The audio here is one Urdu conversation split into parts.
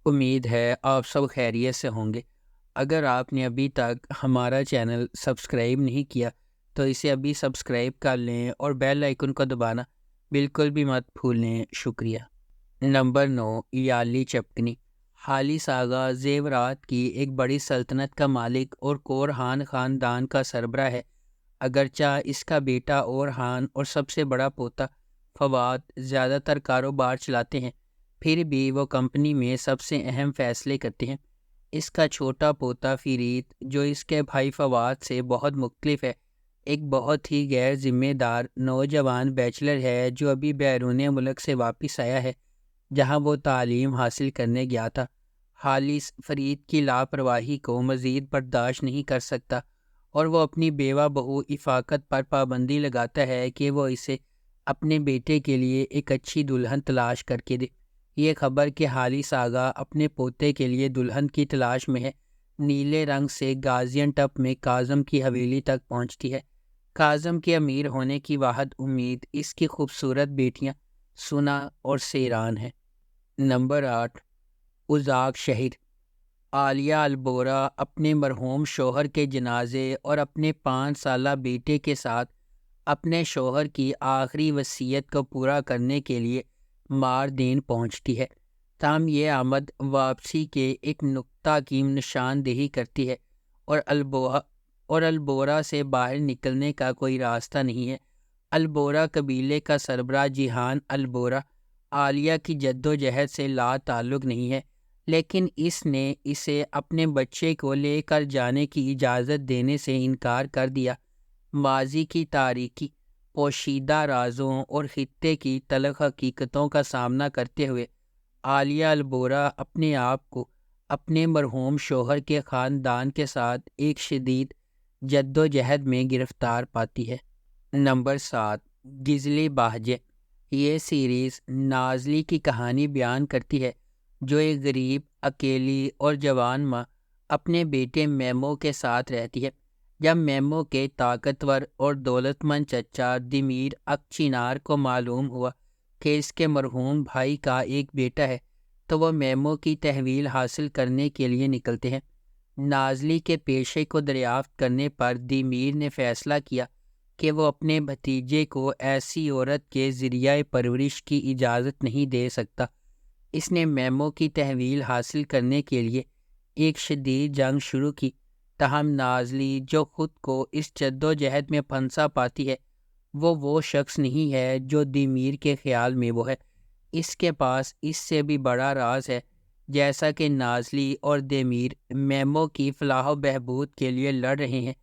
امید ہے آپ سب خیریت سے ہوں گے۔ اگر آپ نے ابھی تک ہمارا چینل سبسکرائب نہیں کیا تو اسے ابھی سبسکرائب کر لیں اور بیل آئیکن کو دبانا بالکل بھی مت بھولیں۔ شکریہ۔ نمبر 9، یالی چپکنی۔ حالس آغا زیورات کی ایک بڑی سلطنت کا مالک اور کورہان خاندان کا سربراہ ہے۔ اگرچہ اس کا بیٹا اورہان اور سب سے بڑا پوتا فواد زیادہ تر کاروبار چلاتے ہیں، پھر بھی وہ کمپنی میں سب سے اہم فیصلے کرتے ہیں۔ اس کا چھوٹا پوتا فرید، جو اس کے بھائی فواد سے بہت مختلف ہے، ایک بہت ہی غیر ذمہ دار نوجوان بیچلر ہے جو ابھی بیرون ملک سے واپس آیا ہے جہاں وہ تعلیم حاصل کرنے گیا تھا۔ حالس فرید کی لاپرواہی کو مزید برداشت نہیں کر سکتا اور وہ اپنی بیوہ بہو افاقت پر پابندی لگاتا ہے کہ وہ اسے اپنے بیٹے کے لیے ایک اچھی دلہن تلاش کر کے دے۔ یہ خبر کہ حالس آغا اپنے پوتے کے لیے دلہن کی تلاش میں ہے نیلے رنگ سے گازین ٹپ میں کاظم کی حویلی تک پہنچتی ہے۔ کاظم کے امیر ہونے کی واحد امید اس کی خوبصورت بیٹیاں سنا اور سیران ہیں۔ نمبر 8، ازاک شہر۔ عالیہ البورا اپنے مرحوم شوہر کے جنازے اور اپنے 5 سالہ بیٹے کے ساتھ اپنے شوہر کی آخری وصیت کو پورا کرنے کے لیے ماردین پہنچتی ہے، تاہم یہ آمد واپسی کے ایک نقطہ کی نشاندہی کرتی ہے اور البورا سے باہر نکلنے کا کوئی راستہ نہیں ہے۔ البورا قبیلے کا سربراہ جیہان البورا عالیہ کی جدوجہد سے لا تعلق نہیں ہے، لیکن اس نے اسے اپنے بچے کو لے کر جانے کی اجازت دینے سے انکار کر دیا۔ ماضی کی تاریکی، پوشیدہ رازوں اور خطے کی تلخ حقیقتوں کا سامنا کرتے ہوئے عالیہ البورا اپنے آپ کو اپنے مرحوم شوہر کے خاندان کے ساتھ ایک شدید جدوجہد میں گرفتار پاتی ہے۔ نمبر 7، گزلی باہجے۔ یہ سیریز نازلی کی کہانی بیان کرتی ہے جو ایک غریب، اکیلی اور جوان ماں اپنے بیٹے میمو کے ساتھ رہتی ہے۔ جب میمو کے طاقتور اور دولت مند چچا دمیر اکچینار کو معلوم ہوا کہ اس کے مرحوم بھائی کا ایک بیٹا ہے تو وہ میمو کی تحویل حاصل کرنے کے لیے نکلتے ہیں۔ نازلی کے پیشے کو دریافت کرنے پر دمیر نے فیصلہ کیا کہ وہ اپنے بھتیجے کو ایسی عورت کے ذریعہ پرورش کی اجازت نہیں دے سکتا۔ اس نے میمو کی تحویل حاصل کرنے کے لیے ایک شدید جنگ شروع کی، تاہم نازلی جو خود کو اس جدوجہد میں پھنسا پاتی ہے وہ شخص نہیں ہے جو دمیر کے خیال میں وہ ہے۔ اس کے پاس اس سے بھی بڑا راز ہے۔ جیسا کہ نازلی اور دمیر میمو کی فلاح و بہبود کے لیے لڑ رہے ہیں،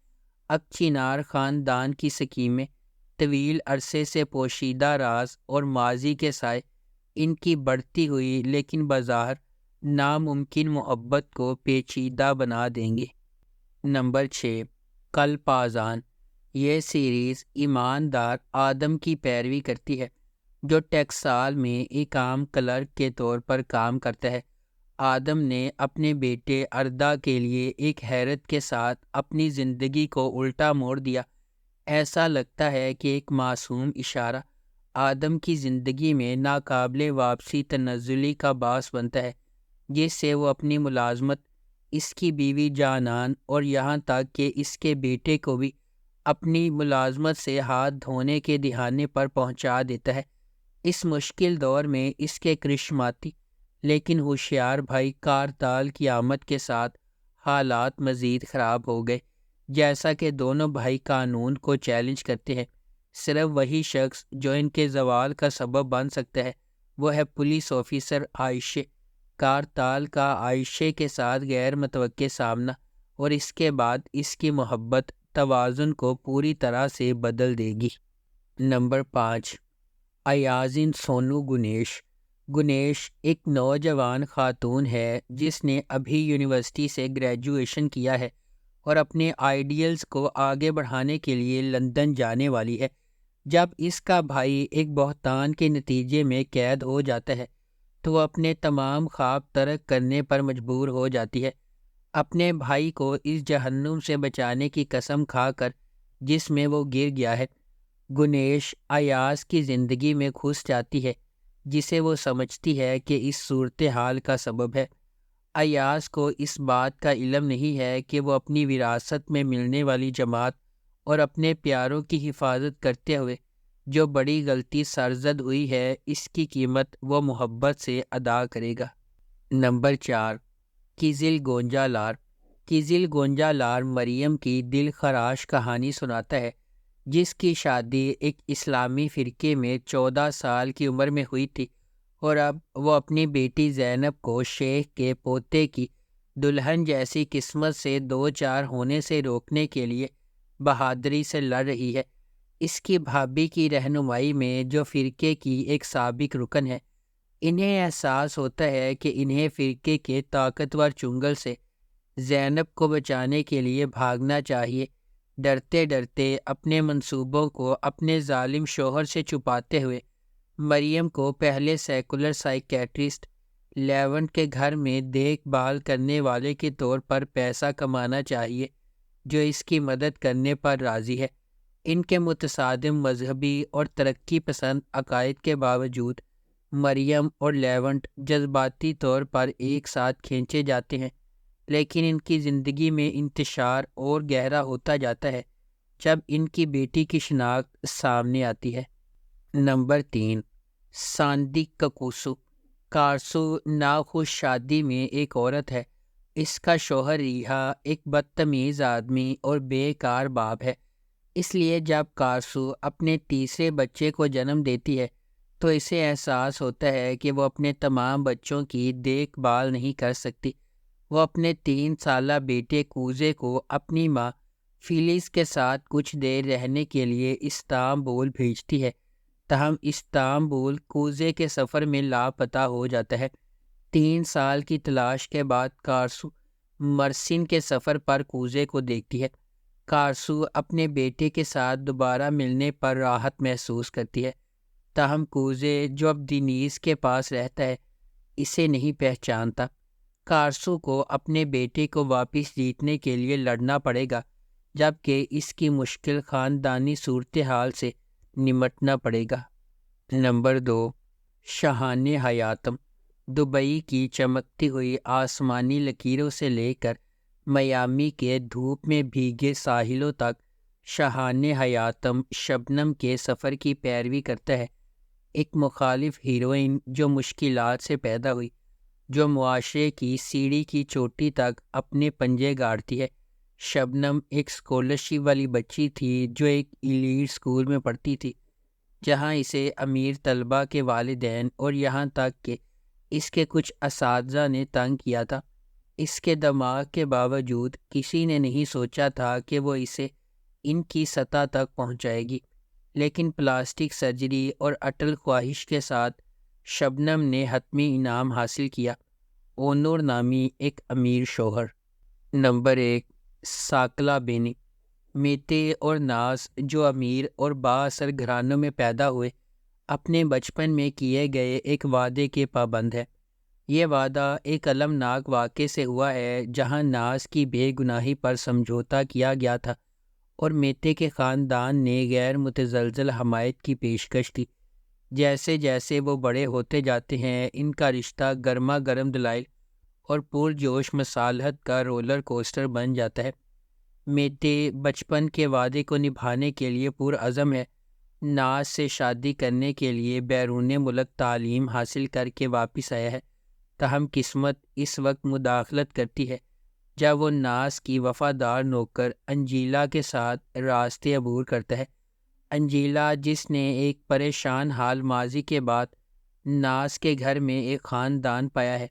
اکچینار خاندان کی سکیمیں، طویل عرصے سے پوشیدہ راز اور ماضی کے سائے ان کی بڑھتی ہوئی لیکن بظاہر ناممکن محبت کو پیچیدہ بنا دیں گے۔ نمبر 6، قلب آذان۔ یہ سیریز ایماندار آدم کی پیروی کرتی ہے جو ٹیکسال میں ایک عام کلرک کے طور پر کام کرتا ہے۔ آدم نے اپنے بیٹے اردا کے لیے ایک حیرت کے ساتھ اپنی زندگی کو الٹا موڑ دیا۔ ایسا لگتا ہے کہ ایک معصوم اشارہ آدم کی زندگی میں ناقابل واپسی تنزلی کا باعث بنتا ہے، جس سے وہ اپنی ملازمت، اس کی بیوی جانان اور یہاں تک کہ اس کے بیٹے کو بھی اپنی ملازمت سے ہاتھ دھونے کے دہانے پر پہنچا دیتا ہے۔ اس مشکل دور میں اس کے کرشماتی لیکن ہوشیار بھائی کارتال کی آمد کے ساتھ حالات مزید خراب ہو گئے۔ جیسا کہ دونوں بھائی قانون کو چیلنج کرتے ہیں، صرف وہی شخص جو ان کے زوال کا سبب بن سکتا ہے وہ ہے پولیس آفیسر عائشہ۔ کارتال کا عائشہ کے ساتھ غیر متوقع سامنا اور اس کے بعد اس کی محبت توازن کو پوری طرح سے بدل دے گی۔ نمبر 5، ایازن سونو گنیش۔ گنیش ایک نوجوان خاتون ہے جس نے ابھی یونیورسٹی سے گریجویشن کیا ہے اور اپنے آئیڈیلز کو آگے بڑھانے کے لیے لندن جانے والی ہے۔ جب اس کا بھائی ایک بہتان کے نتیجے میں قید ہو جاتا ہے تو وہ اپنے تمام خواب ترک کرنے پر مجبور ہو جاتی ہے، اپنے بھائی کو اس جہنم سے بچانے کی قسم کھا کر جس میں وہ گر گیا ہے۔ گنیش ایاز کی زندگی میں گھس جاتی ہے جسے وہ سمجھتی ہے کہ اس صورتحال کا سبب ہے۔ ایاز کو اس بات کا علم نہیں ہے کہ وہ اپنی وراثت میں ملنے والی جماعت اور اپنے پیاروں کی حفاظت کرتے ہوئے جو بڑی غلطی سرزد ہوئی ہے، اس کی قیمت وہ محبت سے ادا کرے گا۔ نمبر 4، قزل گونجا لار۔ قزل گونجا لار مریم کی دل خراش کہانی سناتا ہے، جس کی شادی ایک اسلامی فرقے میں 14 سال کی عمر میں ہوئی تھی، اور اب وہ اپنی بیٹی زینب کو شیخ کے پوتے کی دلہن جیسی قسمت سے دو چار ہونے سے روکنے کے لیے بہادری سے لڑ رہی ہے۔ اس کی بھابھی کی رہنمائی میں، جو فرقے کی ایک سابق رکن ہے، انہیں احساس ہوتا ہے کہ انہیں فرقے کے طاقتور چنگل سے زینب کو بچانے کے لیے بھاگنا چاہیے۔ ڈرتے ڈرتے اپنے منصوبوں کو اپنے ظالم شوہر سے چھپاتے ہوئے مریم کو پہلے سیکولر سائیکیٹرسٹ لیونٹ کے گھر میں دیکھ بھال کرنے والے کے طور پر پیسہ کمانا چاہیے، جو اس کی مدد کرنے پر راضی ہے۔ ان کے متصادم مذہبی اور ترقی پسند عقائد کے باوجود مریم اور لیونٹ جذباتی طور پر ایک ساتھ کھینچے جاتے ہیں، لیکن ان کی زندگی میں انتشار اور گہرا ہوتا جاتا ہے جب ان کی بیٹی کی شناخت سامنے آتی ہے۔ نمبر 3، ساندی ککوسو۔ کارسو ناخوش شادی میں ایک عورت ہے۔ اس کا شوہر ریحا ایک بدتمیز آدمی اور بیکار باپ ہے۔ اس لیے جب کارسو اپنے تیسرے بچے کو جنم دیتی ہے تو اسے احساس ہوتا ہے کہ وہ اپنے تمام بچوں کی دیکھ بھال نہیں کر سکتی۔ وہ اپنے 3 سالہ بیٹے کوزے کو اپنی ماں فیلس کے ساتھ کچھ دیر رہنے کے لیے استانبول بھیجتی ہے، تاہم استانبول کوزے کے سفر میں لاپتہ ہو جاتا ہے۔ 3 سال کی تلاش کے بعد کارسو مرسین کے سفر پر کوزے کو دیکھتی ہے۔ کارسو اپنے بیٹے کے ساتھ دوبارہ ملنے پر راحت محسوس کرتی ہے، تاہم کوزے جو اب دینیز کے پاس رہتا ہے اسے نہیں پہچانتا۔ کارسو کو اپنے بیٹے کو واپس جیتنے کے لیے لڑنا پڑے گا، جبکہ اس کی مشکل خاندانی صورتحال سے نمٹنا پڑے گا۔ نمبر 2، شاہان حیاتم۔ دبئی کی چمکتی ہوئی آسمانی لکیروں سے لے کر میامی کے دھوپ میں بھیگے ساحلوں تک، شاہان حیاتم شبنم کے سفر کی پیروی کرتا ہے۔ ایک مخالف ہیروئن جو مشکلات سے پیدا ہوئی، جو معاشرے کی سیڑھی کی چوٹی تک اپنے پنجے گاڑتی ہے۔ شبنم ایک اسکالرشپ والی بچی تھی جو ایک ایلیٹ اسکول میں پڑھتی تھی، جہاں اسے امیر طلباء کے والدین اور یہاں تک کہ اس کے کچھ اساتذہ نے تنگ کیا تھا۔ اس کے دماغ کے باوجود کسی نے نہیں سوچا تھا کہ وہ اسے ان کی سطح تک پہنچائے گی، لیکن پلاسٹک سرجری اور اٹل خواہش کے ساتھ شبنم نے حتمی انعام حاصل کیا، اونور نامی ایک امیر شوہر۔ نمبر 1، ساکلا بینی۔ میتے اور ناز جو امیر اور بااثر گھرانوں میں پیدا ہوئے، اپنے بچپن میں کیے گئے ایک وعدے کے پابند ہے۔ یہ وعدہ ایک المناک واقعے سے ہوا ہے جہاں ناز کی بے گناہی پر سمجھوتا کیا گیا تھا اور میتے کے خاندان نے غیر متزلزل حمایت کی پیشکش کی۔ جیسے جیسے وہ بڑے ہوتے جاتے ہیں، ان کا رشتہ گرما گرم دلائل اور پرجوش مصالحت کا رولر کوسٹر بن جاتا ہے۔ میتے بچپن کے وعدے کو نبھانے کے لیے پرعزم ہے۔ ناز سے شادی کرنے کے لیے بیرون ملک تعلیم حاصل کر کے واپس آیا ہے، تاہم قسمت اس وقت مداخلت کرتی ہے جب وہ ناز کی وفادار نوکر انجیلا کے ساتھ راستے عبور کرتا ہے۔ انجیلا، جس نے ایک پریشان حال ماضی کے بعد ناز کے گھر میں ایک خاندان پایا ہے،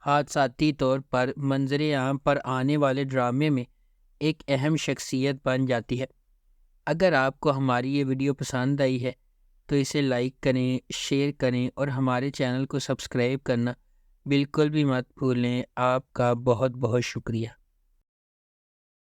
حادثاتی طور پر منظر عام پر آنے والے ڈرامے میں ایک اہم شخصیت بن جاتی ہے۔ اگر آپ کو ہماری یہ ویڈیو پسند آئی ہے تو اسے لائک کریں، شیئر کریں اور ہمارے چینل کو سبسکرائب کرنا بالکل بھی مت بھولیں۔ آپ کا بہت بہت شکریہ۔